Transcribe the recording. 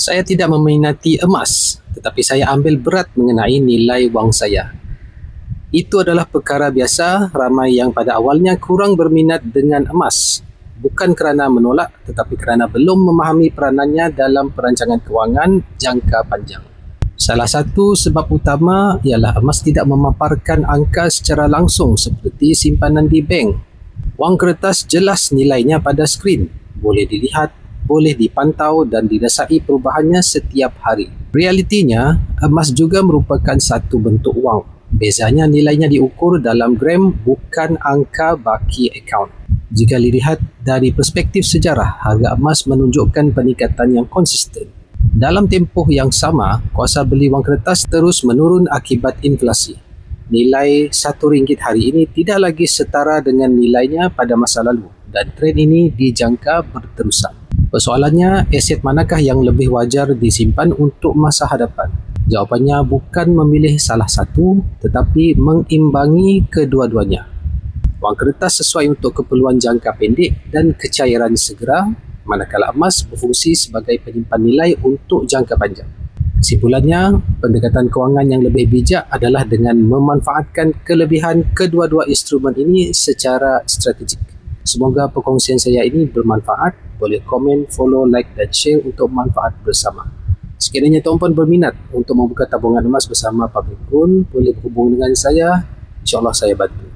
Saya tidak meminati emas, tetapi saya ambil berat mengenai nilai wang saya. Itu adalah perkara biasa ramai yang pada awalnya kurang berminat dengan emas. Bukan kerana menolak, tetapi kerana belum memahami peranannya dalam perancangan kewangan jangka panjang. Salah satu sebab utama ialah emas tidak memaparkan angka secara langsung seperti simpanan di bank. Wang kertas jelas nilainya pada skrin, boleh dilihat, boleh dipantau dan dirasai perubahannya setiap hari. Realitinya, emas juga merupakan satu bentuk wang. Bezanya nilainya diukur dalam gram bukan angka baki akaun. Jika dilihat dari perspektif sejarah, harga emas menunjukkan peningkatan yang konsisten. Dalam tempoh yang sama, kuasa beli wang kertas terus menurun akibat inflasi. Nilai RM1 hari ini tidak lagi setara dengan nilainya pada masa lalu dan trend ini dijangka berterusan. Persoalannya, aset manakah yang lebih wajar disimpan untuk masa hadapan? Jawapannya bukan memilih salah satu, tetapi mengimbangi kedua-duanya. Wang kertas sesuai untuk keperluan jangka pendek dan kecairan segera, manakala emas berfungsi sebagai penyimpan nilai untuk jangka panjang. Kesimpulannya, pendekatan kewangan yang lebih bijak adalah dengan memanfaatkan kelebihan kedua-dua instrumen ini secara strategik. Semoga perkongsian saya ini bermanfaat. Boleh komen, follow, like dan share untuk manfaat bersama. Sekiranya tuan-puan berminat untuk membuka tabungan emas bersama Public Gold, boleh berhubung dengan saya. InsyaAllah saya bantu.